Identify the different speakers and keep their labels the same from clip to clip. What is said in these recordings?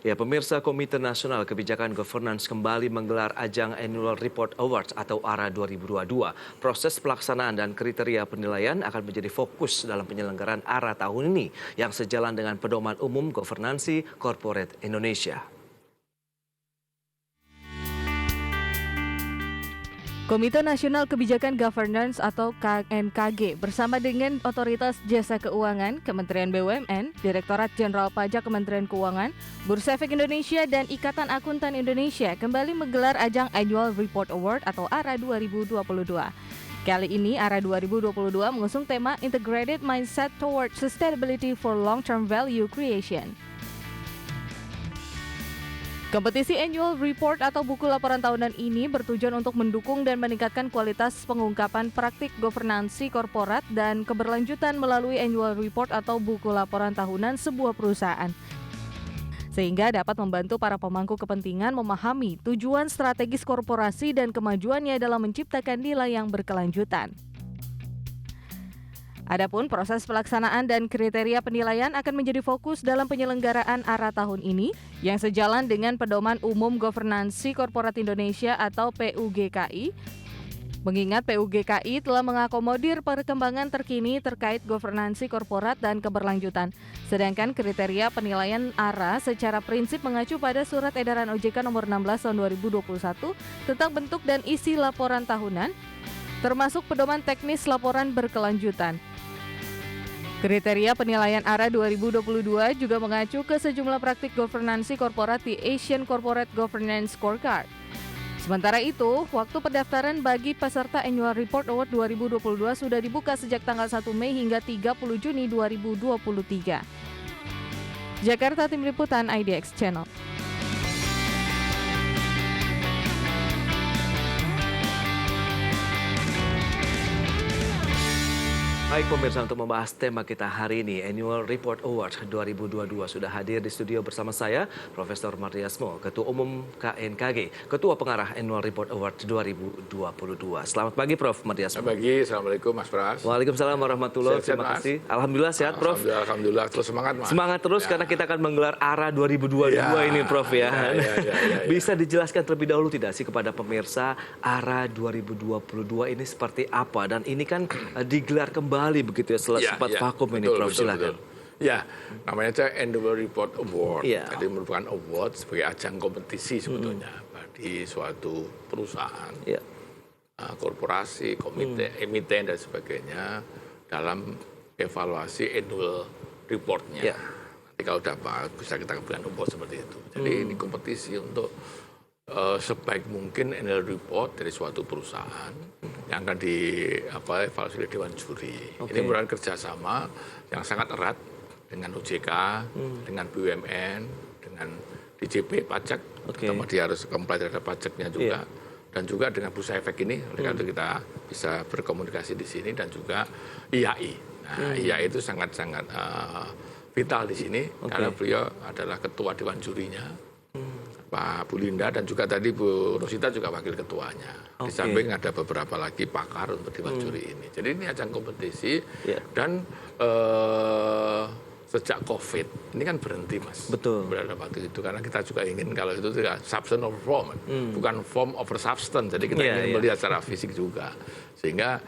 Speaker 1: Ya, pemirsa Komite Nasional Kebijakan Governance kembali menggelar ajang Annual Report Awards atau ARA 2022. Proses pelaksanaan dan kriteria penilaian akan menjadi fokus dalam penyelenggaraan ARA tahun ini yang sejalan dengan pedoman umum governansi corporate Indonesia.
Speaker 2: Komite Nasional Kebijakan Governance atau KNKG bersama dengan Otoritas Jasa Keuangan, Kementerian BUMN, Direktorat Jenderal Pajak Kementerian Keuangan, Bursa Efek Indonesia, dan Ikatan Akuntan Indonesia kembali menggelar ajang Annual Report Award atau ARA 2022. Kali ini ARA 2022 mengusung tema Integrated Mindset Toward Sustainability for Long-Term Value Creation. Kompetisi Annual Report atau buku laporan tahunan ini bertujuan untuk mendukung dan meningkatkan kualitas pengungkapan praktik governansi korporat dan keberlanjutan melalui Annual Report atau buku laporan tahunan sebuah perusahaan. Sehingga dapat membantu para pemangku kepentingan memahami tujuan strategis korporasi dan kemajuannya dalam menciptakan nilai yang berkelanjutan. Adapun proses pelaksanaan dan kriteria penilaian akan menjadi fokus dalam penyelenggaraan ARA tahun ini yang sejalan dengan Pedoman Umum Governansi Korporat Indonesia atau PUGKI. Mengingat PUGKI telah mengakomodir perkembangan terkini terkait governansi korporat dan keberlanjutan. Sedangkan kriteria penilaian ARA secara prinsip mengacu pada Surat Edaran OJK nomor 16 tahun 2021 tentang bentuk dan isi laporan tahunan, termasuk pedoman teknis laporan berkelanjutan. Kriteria penilaian ARA 2022 juga mengacu ke sejumlah praktik governansi korporat di Asian Corporate Governance Scorecard. Sementara itu, waktu pendaftaran bagi peserta Annual Report Award 2022 sudah dibuka sejak tanggal 1 Mei hingga 30 Juni 2023. Jakarta, Tim Liputan IDX Channel.
Speaker 1: Baik pemirsa, untuk membahas tema kita hari ini, Annual Report Award 2022, sudah hadir di studio bersama saya, Profesor Mardiasmo, Ketua Umum KNKG, Ketua Pengarah Annual Report Award 2022. Selamat pagi Prof. Mardiasmo.
Speaker 3: Selamat pagi, Assalamualaikum Mas Pras.
Speaker 1: Waalaikumsalam warahmatullahi wabarakatuh. Terima kasih. Alhamdulillah sehat Prof.
Speaker 3: Alhamdulillah, terus semangat Mas.
Speaker 1: Semangat terus ya. Karena kita akan menggelar ARA 2022 ini Prof ya. Bisa dijelaskan terlebih dahulu tidak sih kepada pemirsa ARA 2022 ini seperti apa? Dan ini kan digelar kembali begitu ya, sempat vakum ini Prof, silakan.
Speaker 3: Ya, namanya aja Annual Report Award.
Speaker 1: Ya.
Speaker 3: Jadi merupakan award sebagai ajang kompetisi sebetulnya bagi suatu perusahaan, korporasi, komite, emiten dan sebagainya dalam evaluasi annual reportnya. Nanti kalau udah bisa kita berikan award seperti itu. Jadi ini kompetisi untuk sebaik mungkin annual report dari suatu perusahaan yang akan dievaluasi oleh Dewan Juri. Ini merupakan kerjasama yang sangat erat dengan OJK, dengan BUMN, dengan DJP pajak, terutama dia harus comply terhadap pajaknya juga, dan juga dengan Bursa Efek ini, oleh karena itu kita bisa berkomunikasi di sini, dan juga IAI. Nah, IAI itu sangat-sangat vital di sini, karena beliau adalah ketua Dewan Jurinya, Pak Bu Linda, dan juga tadi Bu Rosita juga wakil ketuanya. Di samping ada beberapa lagi pakar untuk Dewan Juri ini. Jadi ini ajang kompetisi dan sejak COVID ini kan berhenti Mas.
Speaker 1: Betul.
Speaker 3: Berada waktu itu karena kita juga ingin kalau itu tidak substance over form, bukan form over substance. Jadi kita ingin melihat secara fisik juga. Sehingga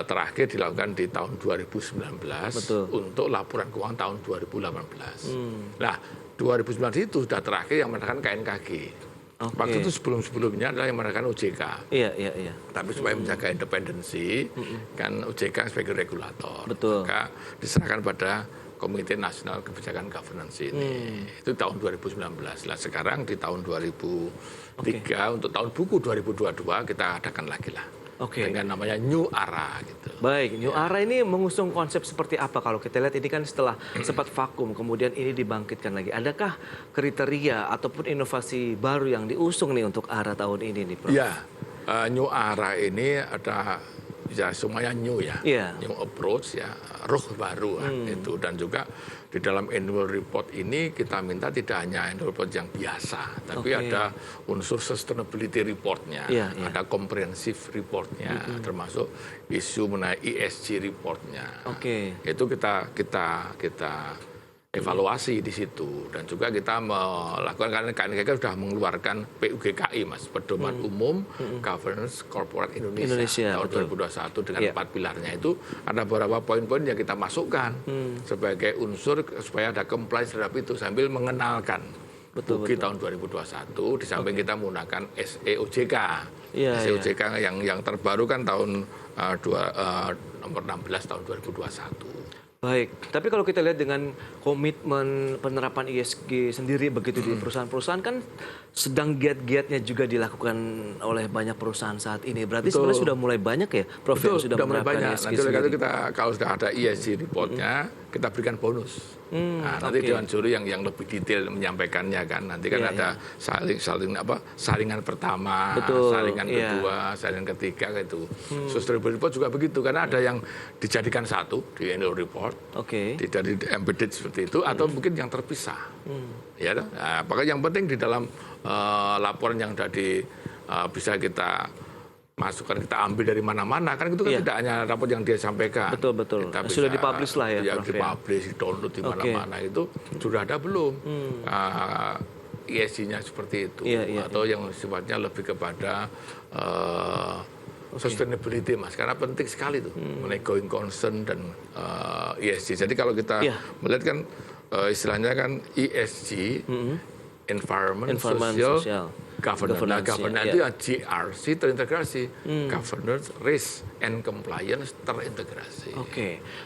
Speaker 3: terakhir dilakukan di tahun 2019 untuk laporan keuangan tahun 2018. Nah, 2019 itu sudah terakhir yang mengadakan KNKG. Waktu itu sebelum-sebelumnya adalah yang mengadakan OJK.
Speaker 1: Iya.
Speaker 3: Tapi supaya menjaga independensi, kan OJK sebagai regulator.
Speaker 1: Betul.
Speaker 3: Maka diserahkan pada Komite Nasional Kebijakan Governance ini. Itu tahun 2019. Nah, sekarang di tahun 2003 untuk tahun buku 2022 kita adakan lagi lah. Dengan namanya New ARA gitu.
Speaker 1: Baik, New ARA ini mengusung konsep seperti apa? Kalau kita lihat ini kan setelah sempat vakum, kemudian ini dibangkitkan lagi. Adakah kriteria ataupun inovasi baru yang diusung nih untuk ARA tahun ini nih, Prof?
Speaker 3: Ya, New ARA ini ada semuanya new ya, new approach ya, ruh baru itu, dan juga di dalam annual report ini kita minta tidak hanya annual report yang biasa, tapi ada unsur sustainability reportnya, ada comprehensive reportnya, termasuk isu mengenai ESG reportnya. Itu kita evaluasi di situ. Dan juga kita melakukan, karena KNGK sudah mengeluarkan PUGKI, Mas, Pedoman Umum Governance Corporate Indonesia tahun 2021 dengan 4 pilarnya itu ada beberapa poin-poin yang kita masukkan sebagai unsur supaya ada compliance terhadap itu sambil mengenalkan PUGI tahun 2021 di samping kita menggunakan SEOJK. SEOJK yang terbaru kan tahun nomor 16 tahun 2021.
Speaker 1: Baik, tapi kalau kita lihat dengan komitmen penerapan ESG sendiri begitu di perusahaan-perusahaan kan sedang giat-giatnya juga dilakukan oleh banyak perusahaan saat ini. Berarti sebenarnya sudah mulai banyak ya, Prof, yang sudah menerapkan ESG.
Speaker 3: Nanti oleh karena itu kita kalau sudah ada ESG reportnya, kita berikan bonus. Nanti Dewan Juri yang lebih detail menyampaikannya kan. Nanti kan ada saringan pertama, saringan kedua, saringan ketiga gitu. Sustainability report juga begitu, karena ada yang dijadikan satu di annual report, tidak di embedded seperti itu, atau mungkin yang terpisah. Ya, nah, yang penting di dalam laporan yang tadi bisa kita masukkan, kita ambil dari mana-mana kan, itu kan tidak hanya rapor yang dia sampaikan.
Speaker 1: Betul. Sudah dipublish lah ya,
Speaker 3: Prof, dipublish, download di mana-mana itu sudah ada belum ESG-nya seperti itu, atau yang sifatnya lebih kepada sustainability, Mas, karena penting sekali tuh mengenai going concern dan ESG. Jadi kalau kita melihat kan istilahnya kan ESG, environment social governance. Nah, governance itu GRC terintegrasi, governance, risk, and compliance terintegrasi.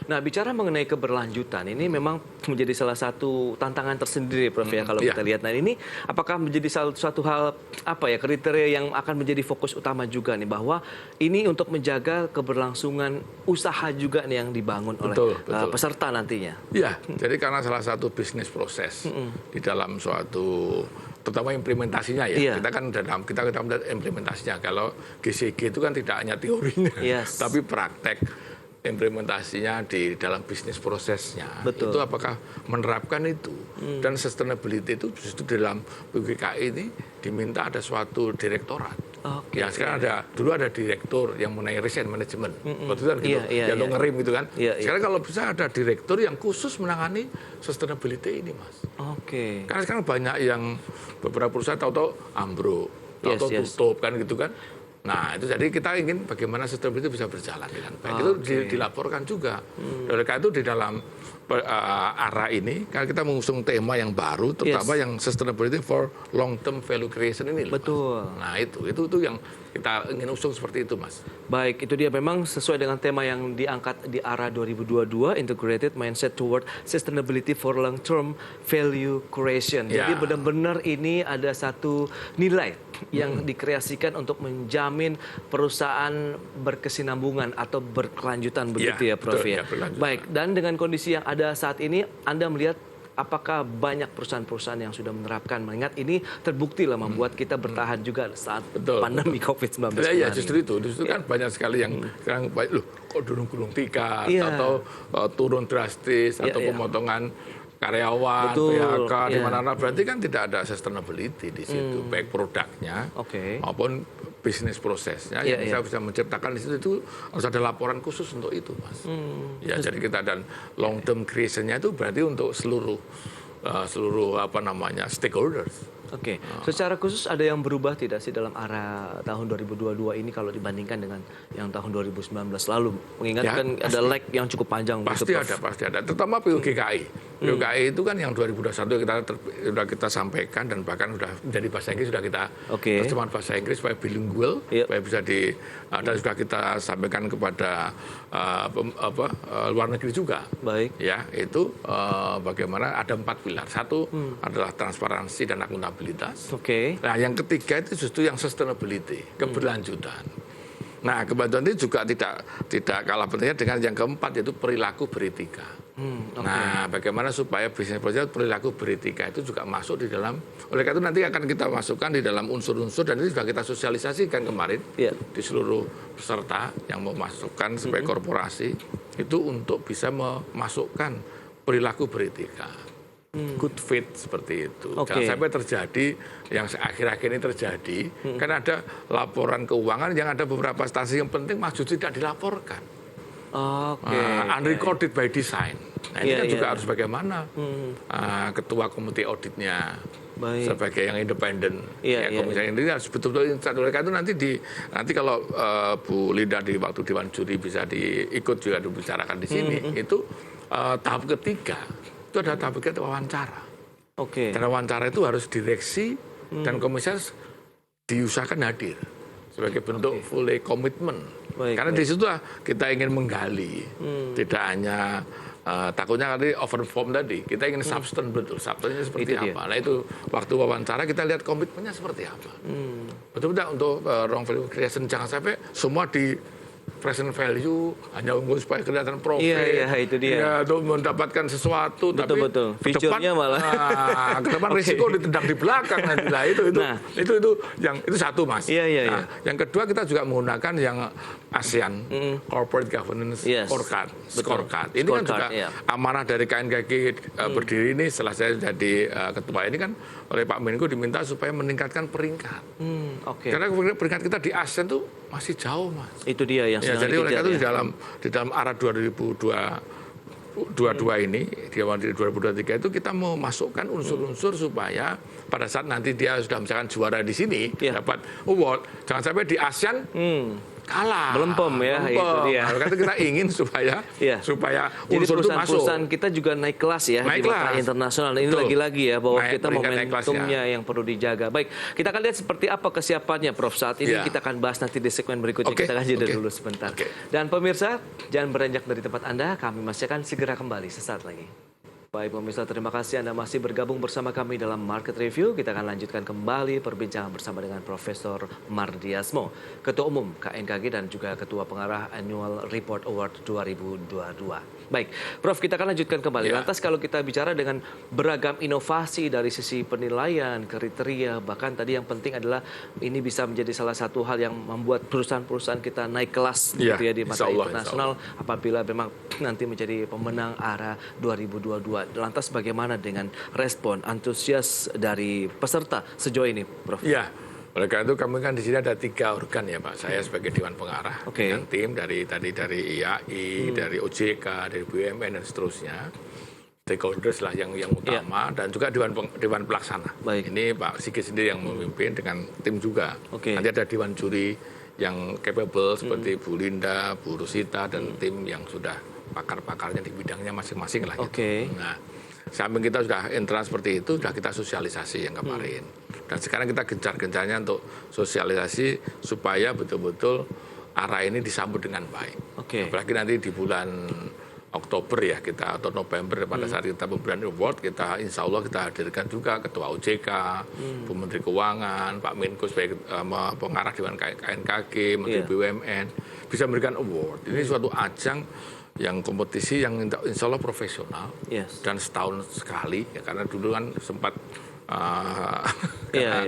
Speaker 1: Nah, bicara mengenai keberlanjutan, ini memang menjadi salah satu tantangan tersendiri, Prof, ya, kalau kita lihat. Nah, ini apakah menjadi suatu hal, kriteria yang akan menjadi fokus utama juga nih, bahwa ini untuk menjaga keberlangsungan usaha juga nih yang dibangun oleh peserta nantinya? Ya,
Speaker 3: jadi karena salah satu bisnis proses di dalam suatu, terutama implementasinya ya. Kita kan kita melihat implementasinya. Kalau GCG itu kan tidak hanya teorinya, tapi praktek implementasinya di dalam bisnis prosesnya. Itu apakah menerapkan itu. Dan sustainability itu justru dalam PUGKI ini diminta ada suatu direktorat. Sekarang dulu ada direktur yang mengenai risk and management. Waktu itu kan gitu, yang ngerim gitu kan. Sekarang kalau bisa ada direktur yang khusus menangani sustainability ini, Mas. Karena sekarang banyak yang beberapa perusahaan tahu-tahu ambruk, tahu-tahu tutup kan gitu kan. Nah, itu jadi kita ingin bagaimana sustainability bisa berjalan dengan baik. Itu dilaporkan juga. Oleh karena itu di dalam arah ini, kan kita mengusung tema yang baru, terutama yang sustainability for long term value creation ini. Nah, itu yang kita ingin usung seperti itu, Mas.
Speaker 1: Baik, itu dia memang sesuai dengan tema yang diangkat di ARA 2022, Integrated Mindset Toward Sustainability for Long Term Value Creation. Jadi benar-benar ini ada satu nilai yang dikreasikan untuk menjamin perusahaan berkesinambungan atau berkelanjutan begitu ya, Prof. Baik, dan dengan kondisi yang ada saat ini, Anda melihat apakah banyak perusahaan-perusahaan yang sudah menerapkan, mengingat ini terbukti lah membuat kita bertahan juga saat pandemi COVID-19.
Speaker 3: Ya, justru kan banyak sekali yang sekarang kok gulung tikar atau turun drastis atau pemotongan karyawan, PHK di mana-mana, berarti kan tidak ada sustainability di situ, baik produknya maupun bisnis prosesnya yang bisa menciptakan di situ. Itu harus ada laporan khusus untuk itu, Mas. Jadi kita dan long term creation-nya itu berarti untuk seluruh stakeholders.
Speaker 1: Secara khusus ada yang berubah tidak sih dalam ARA tahun 2022 ini kalau dibandingkan dengan yang tahun 2019 lalu? Mengingat kan ada lag yang cukup panjang.
Speaker 3: Pasti ada. Terutama PUGKI. PUGKI itu kan yang 2021 sudah kita sampaikan dan bahkan sudah menjadi bahasa Inggris, sudah kita terjemahan bahasa Inggris supaya bilingual, supaya bisa dan sudah kita sampaikan kepada luar negeri juga. Ya, itu bagaimana ada 4 pilar. Satu adalah transparansi dan akuntabilitas. Nah, yang ketiga itu justru yang sustainability, keberlanjutan. Nah, keberlanjutan itu juga tidak kalah pentingnya dengan yang keempat, yaitu perilaku beretika. Nah, bagaimana supaya bisnis proses perilaku beretika itu juga masuk di dalam, oleh karena itu nanti akan kita masukkan di dalam unsur-unsur, dan ini sudah kita sosialisasikan kemarin di seluruh peserta yang mau masukkan sebagai korporasi itu untuk bisa memasukkan perilaku beretika. Good fit seperti itu. Jangan sampai terjadi yang akhir-akhir ini terjadi, kan ada laporan keuangan yang ada beberapa instansi yang penting maksud tidak dilaporkan. Unrecorded by design. Nah ini kan juga harus bagaimana ketua komite auditnya sebagai yang independen. Komisi ini harus betul-betul mereka itu nanti kalau Bu Linda di waktu Dewan Juri bisa diikut juga dibicarakan di sini, itu tahap ketiga itu ada tahap ketiga wawancara. Dan wawancara itu harus direksi dan komisaris diusahakan hadir sebagai bentuk full komitmen. Karena di situ kita ingin menggali, tidak hanya takutnya kali overform tadi, kita ingin substan betul, substannya seperti apa. Nah itu waktu wawancara kita lihat komitmennya seperti apa. Betul-betul untuk wrong value creation jangan sampai semua di present value hanya unggul supaya kelihatan profit.
Speaker 2: Itu dia.
Speaker 3: Ya, untuk mendapatkan sesuatu
Speaker 2: betul. Feature-nya malah
Speaker 3: ke depan risiko ditendang di belakang nanti lah itu satu Mas. Yang kedua kita juga menggunakan yang ASEAN Corporate Governance Scorecard. Ini kan juga amanah dari KNKG berdiri ini setelah saya jadi ketua ini kan oleh Pak Menko diminta supaya meningkatkan peringkat. Karena peringkat kita di ASEAN tuh masih jauh Mas.
Speaker 2: Itu dia yang
Speaker 3: jadi oleh karena itu di dalam arah 2022 ini di awal 2023 itu kita mau masukkan unsur-unsur supaya pada saat nanti dia sudah misalkan juara di sini dapat award, jangan sampai di ASEAN kalah.
Speaker 2: Melempem ya, itu dia.
Speaker 3: Karena kita ingin supaya unsur itu masuk.
Speaker 2: Perusahaan kita juga naik kelas ya di mata internasional. Ini lagi-lagi ya bahwa kita momentumnya yang perlu dijaga. Baik, kita akan lihat seperti apa kesiapannya Prof. Saat ini kita akan bahas nanti di segmen berikutnya. Kita akan jeda dulu sebentar. Dan pemirsa, jangan beranjak dari tempat Anda. Kami masih akan segera kembali sesaat lagi. Baik pemirsa, terima kasih Anda masih bergabung bersama kami dalam Market Review. Kita akan lanjutkan kembali perbincangan bersama dengan Profesor Mardiasmo, Ketua Umum KNKG dan juga Ketua Pengarah Annual Report Award 2022. Baik, Prof, kita akan lanjutkan kembali. Lantas kalau kita bicara dengan beragam inovasi dari sisi penilaian, kriteria, bahkan tadi yang penting adalah ini bisa menjadi salah satu hal yang membuat perusahaan-perusahaan kita naik kelas gitu ya di mata internasional apabila memang nanti menjadi pemenang ARA 2022. Lantas bagaimana dengan respon antusias dari peserta sejauh ini, Prof?
Speaker 3: Iya, oleh karena itu kami kan di sini ada 3 organ ya Pak. Saya sebagai Dewan Pengarah dengan tim dari IAI, dari OJK, dari BUMN dan seterusnya, stakeholders lah yang utama dan juga Dewan Pelaksana. Ini Pak Sigit sendiri yang memimpin dengan tim juga. Nanti ada Dewan Juri yang capable seperti Bu Linda, Bu Rusita dan tim yang sudah pakar-pakarnya di bidangnya masing-masing lah. Nah, samping kita sudah internal seperti itu, sudah kita sosialisasi yang kemarin. Dan sekarang kita gencar-gencarnya untuk sosialisasi supaya betul-betul arah ini disambut dengan baik. Apalagi nanti di bulan Oktober ya kita atau November pada saat kita pemberian award, kita insya Allah kita hadirkan juga Ketua OJK, Bu Menteri Keuangan, Pak Menko sebagai pengarah Dewan KNKG, Menteri BUMN bisa memberikan award. Ini suatu ajang yang kompetisi yang insya Allah profesional dan setahun sekali ya, karena dulu kan sempat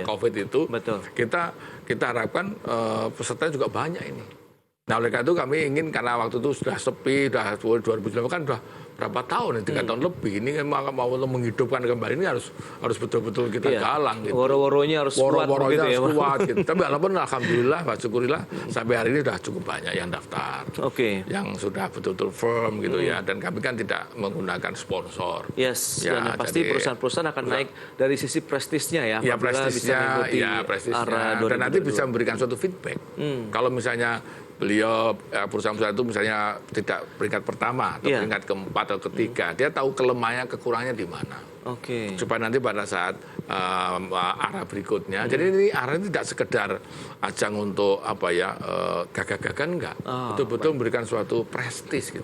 Speaker 3: COVID itu kita harapkan pesertanya juga banyak ini. Nah oleh karena itu kami ingin karena waktu itu sudah sepi, sudah 2019 kan sudah berapa tahun, 3 tahun lebih. Ini mau menghidupkan kembali ini harus betul-betul kita galang. Gitu.
Speaker 2: Woro-woronya harus kuat.
Speaker 3: Woro-woronya harus kuat. Gitu. Tapi walaupun alhamdulillah, syukurillah sampai hari ini sudah cukup banyak yang daftar, yang sudah betul-betul firm gitu ya. Dan kami kan tidak menggunakan sponsor.
Speaker 2: Dan pasti perusahaan-perusahaan akan naik dari sisi prestisnya ya.
Speaker 3: Ya prestisnya, dan nanti bisa memberikan suatu feedback. Kalau misalnya beliau perusahaan-perusahaan itu misalnya tidak peringkat pertama atau peringkat keempat atau ketiga, dia tahu kelemahannya, kekurangannya di mana. Supaya nanti pada saat arah berikutnya, jadi ini arah ini tidak sekedar ajang untuk gagah-gagahan enggak, betul-betul memberikan suatu prestis gitu.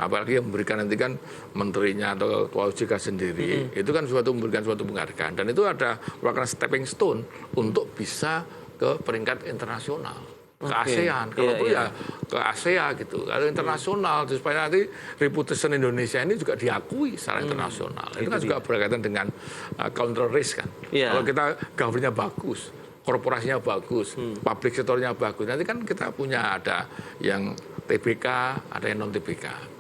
Speaker 3: Apalagi yang memberikan nanti kan menterinya atau Ketua OJK sendiri, itu kan memberikan suatu penghargaan dan itu merupakan stepping stone untuk bisa ke peringkat internasional. Ke ASEAN, kalau perlu ya ke ASEAN gitu, kalau internasional supaya nanti reputation Indonesia ini juga diakui secara internasional. Itu kan juga berkaitan dengan counter risk kan. Kalau kita governnya bagus, korporasinya bagus, public sektornya bagus, nanti kan kita punya ada yang TBK, ada yang non TBK.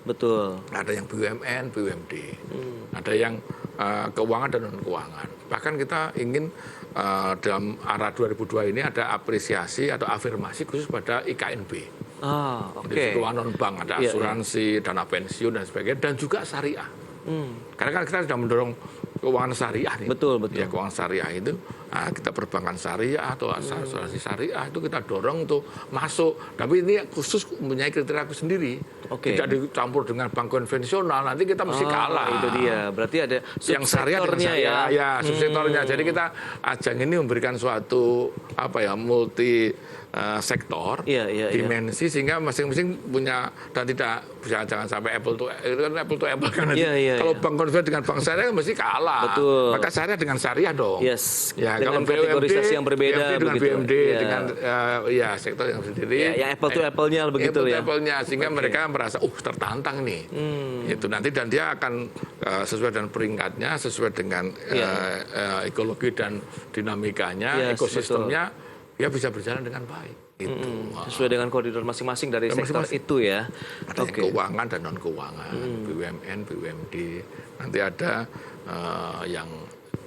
Speaker 3: Ada yang BUMN, BUMD, ada yang keuangan dan non keuangan. Bahkan kita ingin dalam arah 2002 ini ada apresiasi atau afirmasi khusus pada IKNB. Di keuangan non-bank ada asuransi, dana pensiun dan sebagainya, dan juga syariah. Karena kan kita sudah mendorong keuangan syariah nih.
Speaker 1: Betul.
Speaker 3: Ya, keuangan syariah itu kita perbankan syariah atau asuransi syariah itu kita dorong untuk masuk. Tapi ini khusus mempunyai kriteria sendiri. Tidak dicampur dengan bank konvensional, nanti kita mesti kalah.
Speaker 1: Itu dia. Berarti ada
Speaker 3: yang syariah dengan syariah, ya subsektornya. Jadi kita ajang ini memberikan suatu multi sektor, dimensi, sehingga masing-masing punya, dan tidak jangan sampai apple to apple kan. Kalau bank konvensional dengan bank syariah mesti kalah.
Speaker 1: Betul.
Speaker 3: Maka syariah dengan syariah dong.
Speaker 1: Yes.
Speaker 3: Ya,
Speaker 1: dengan
Speaker 3: kalau
Speaker 1: kategorisasi yang berbeda
Speaker 3: dengan
Speaker 1: begitu.
Speaker 3: BUMD dengan sektor yang sendiri.
Speaker 1: Yang apple to apple-nya begitu ya.
Speaker 3: Apple-nya, sehingga mereka merasa tertantang nih. Itu nanti, dan dia akan sesuai dengan peringkatnya, sesuai dengan ekologi dan dinamikanya, ekosistemnya, dia bisa berjalan dengan baik.
Speaker 1: Sesuai dengan koridor masing-masing dari sektor itu ya.
Speaker 3: Ada yang keuangan dan non keuangan, BUMN, BUMD. Nanti ada yang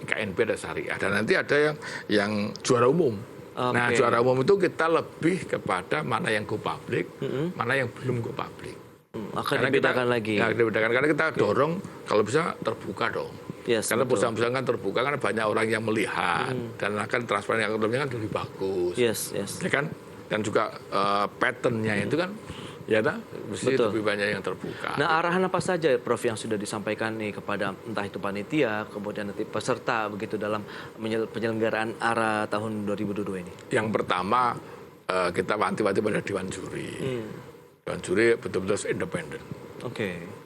Speaker 3: KNP, ada syariah, dan nanti ada yang juara umum. Nah, juara umum itu kita lebih kepada mana yang go public, mana yang belum go public.
Speaker 1: Akan dibedakan lagi.
Speaker 3: Ya, dibedakan karena kita dorong kalau bisa terbuka dong. Karena perusahaan-perusahaan kan terbuka, karena banyak orang yang melihat dan akan transparan, yang ekonominya kan lebih bagus. Ya kan? Dan juga pattern-nya itu kan mesti lebih banyak yang terbuka.
Speaker 1: Nah, arahan apa saja, Prof, yang sudah disampaikan nih kepada entah itu panitia, kemudian nanti peserta begitu dalam penyelenggaraan ARA tahun 2022 ini?
Speaker 3: Yang pertama, kita wanti-wanti pada Dewan Juri. Dewan Juri betul-betul independen.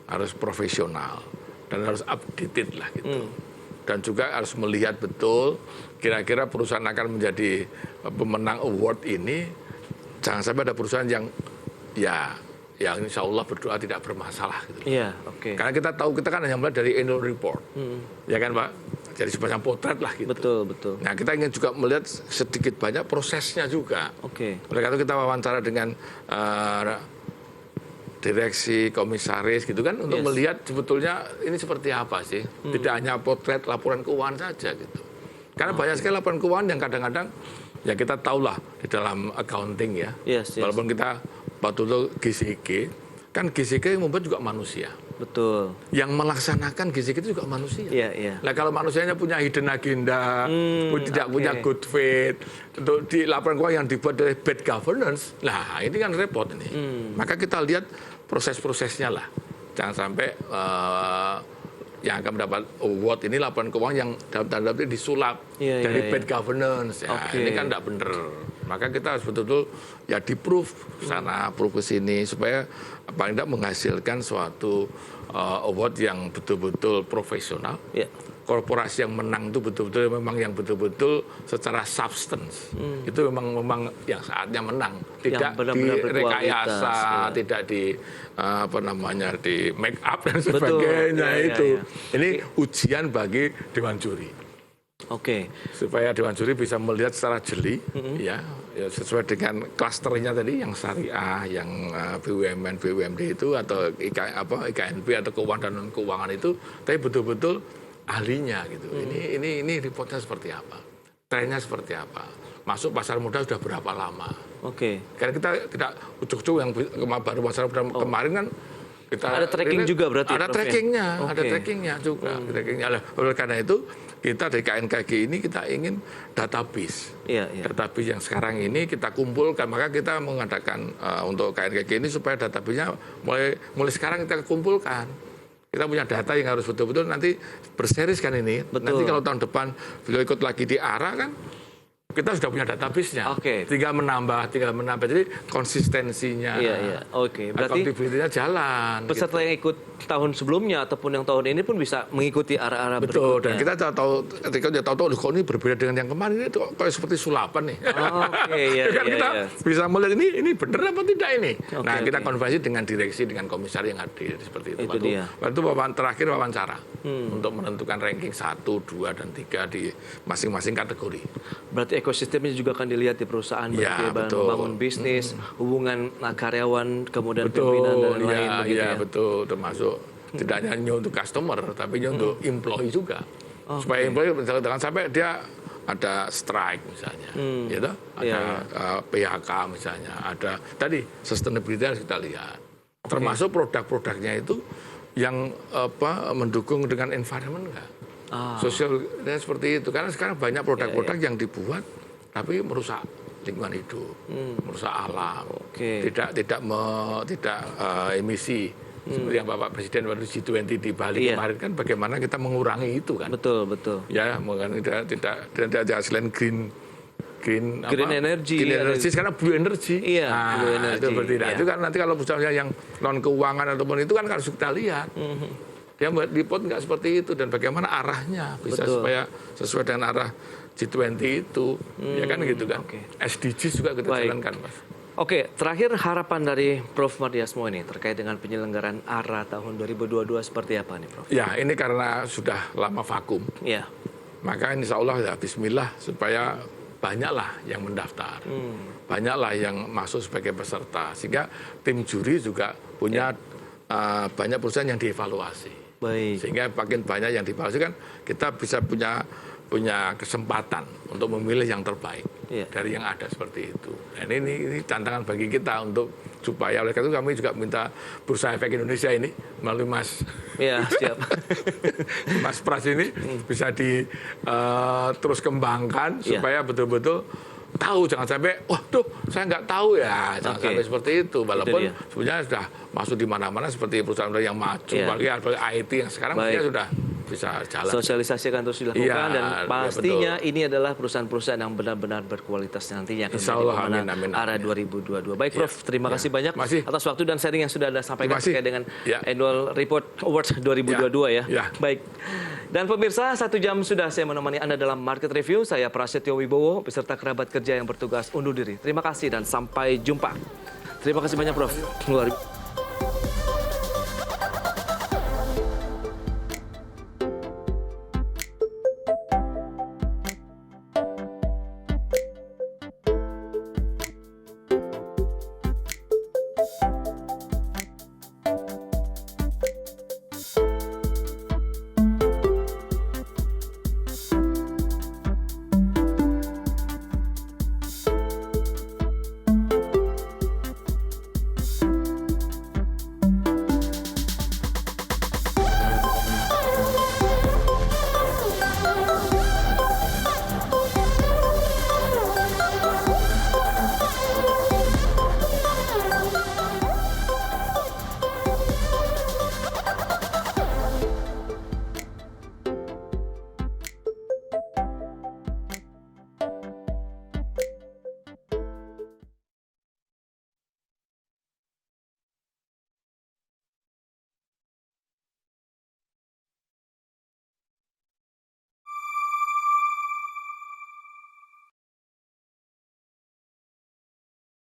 Speaker 3: Harus profesional dan harus updated lah gitu. Dan juga harus melihat betul kira-kira perusahaan akan menjadi pemenang award ini, jangan sampai ada perusahaan yang insya Allah berdoa tidak bermasalah gitu. Karena kita tahu, kita kan hanya mulai dari annual report. Ya kan, Pak? Jadi sepanjang potret lah gitu.
Speaker 1: Betul.
Speaker 3: Nah, kita ingin juga melihat sedikit banyak prosesnya juga. Oleh karena itu kita wawancara dengan direksi, komisaris gitu kan, untuk melihat sebetulnya ini seperti apa sih. Tidak hanya potret laporan keuangan saja gitu. Karena banyak sekali laporan keuangan yang kadang-kadang ya kita tahulah di dalam accounting ya. Walaupun kita betul GCG, kan GCG yang membuat juga manusia. Yang melaksanakan GCG itu juga manusia. Nah, kalau manusianya punya hidden agenda, tidak punya good faith, untuk di laporan keuangan yang dibuat dari bad governance, nah ini kan repot ini. Maka kita lihat proses-prosesnya lah. Jangan sampai yang akan mendapat award ini laporan keuangan yang dalam tanda petik disulap dari bad governance. Ini kan tidak benar. Maka kita harus betul-betul di-proof sana, proof ke sini, supaya paling tidak menghasilkan suatu award yang betul-betul profesional. Korporasi yang menang itu betul-betul memang yang betul-betul secara substance. Itu memang yang saatnya menang, tidak direkayasa, tidak di di make up dan sebagainya. Ini ujian bagi Dewan Juri. Supaya Dewan Juri bisa melihat secara jeli, ya sesuai dengan klasternya tadi, yang syariah, yang BUMN, BUMD itu, atau IKNP atau keuangan dan non keuangan itu, tapi betul-betul ahlinya gitu. Ini reportnya seperti apa, trennya seperti apa, masuk pasar modal sudah berapa lama. Karena kita tidak ujuk-ujuk yang baru pasar modal kemarin kan. Kita
Speaker 1: ada tracking juga berarti.
Speaker 3: Ada trackingnya juga. Oleh karena itu kita dari KNKG ini kita ingin database. Database yang sekarang ini kita kumpulkan. Maka kita mengadakan untuk KNKG ini supaya database-nya mulai sekarang kita kumpulkan. Kita punya data yang harus betul-betul nanti berseris kan ini. Nanti kalau tahun depan beliau ikut lagi di ARA kan, kita sudah punya database-nya. Tinggal menambah. Jadi konsistensinya,
Speaker 1: berarti
Speaker 3: accountability-nya jalan.
Speaker 1: Peserta yang ikut tahun sebelumnya ataupun yang tahun ini pun bisa mengikuti arah-arah
Speaker 3: berikutnya.
Speaker 1: Dan
Speaker 3: kita tahu, ketika dia tahu kok ini berbeda dengan yang kemarin, itu kayak seperti sulapan nih. Kita bisa melihat ini benar apa tidak ini. Kita konfirmasi dengan direksi, dengan komisaris yang hadir seperti itu. Waktu terakhir wawancara untuk menentukan ranking 1, 2, dan 3 di masing-masing kategori.
Speaker 1: Berarti ekosistemnya juga akan dilihat di perusahaan, membangun bisnis, hubungan karyawan, kemudian pimpinan dan lain begitu ya.
Speaker 3: Betul, termasuk tidak hanya untuk customer, tapi untuk employee juga. Supaya employee jangan sampai dia ada strike misalnya, gitu, ada PHK misalnya, ada tadi sustainability harus kita lihat, termasuk produk-produknya itu yang mendukung dengan environment enggak, sosial seperti itu, karena sekarang banyak produk-produk yang dibuat tapi merusak lingkungan hidup, merusak alam, tidak emisi. Seperti yang Bapak Presiden waktu G20 di Bali kemarin kan, bagaimana kita mengurangi itu kan?
Speaker 1: Betul.
Speaker 3: Ya, mungkin tidak selain green
Speaker 1: energy
Speaker 3: sekarang blue energy.
Speaker 1: Iya, blue energy.
Speaker 3: Itu berbeda. Itu kan nanti kalau misalnya yang non keuangan ataupun itu kan harus kita lihat. Dia buat report nggak seperti itu, dan bagaimana arahnya bisa supaya sesuai dengan arah G20 itu, ya kan gitu kan. SDGs juga kita jalankan, Mas.
Speaker 1: Oke, terakhir harapan dari Prof. Mardiasmo ini terkait dengan penyelenggaraan ARA tahun 2022 seperti apa nih, Prof?
Speaker 3: Ya, ini karena sudah lama vakum.
Speaker 1: Ya.
Speaker 3: Maka insya Allah ya bismillah supaya banyaklah yang mendaftar. Banyaklah yang masuk sebagai peserta. Sehingga tim juri juga punya banyak perusahaan yang dievaluasi.
Speaker 1: Baik.
Speaker 3: Sehingga makin banyak yang dievaluasi kan kita bisa punya kesempatan untuk memilih yang terbaik dari yang ada seperti itu. Dan ini tantangan bagi kita untuk supaya, oleh karena itu kami juga minta Bursa Efek Indonesia ini melalui Mas
Speaker 1: siap.
Speaker 3: Mas Pras ini bisa terus kembangkan supaya betul-betul tahu, jangan sampai saya nggak tahu ya, jangan sampai seperti itu. Walaupun sebenarnya sudah masuk di mana-mana seperti perusahaan yang maju, apalagi IT yang sekarang sudah bisa jalan.
Speaker 1: Sosialisasi akan terus dilakukan dan pastinya ini adalah perusahaan-perusahaan yang benar-benar berkualitas nantinya akan menjadi pemenang ARA 2022. Baik, Prof, terima kasih banyak atas waktu dan sharing yang sudah Anda sampaikan terkait dengan Annual Report Awards 2022 ya. Baik. Dan pemirsa, 1 jam sudah saya menemani Anda dalam Market Review. Saya Prasetyo Wibowo beserta kerabat kerja yang bertugas undur diri. Terima kasih dan sampai jumpa. Terima kasih banyak, Prof.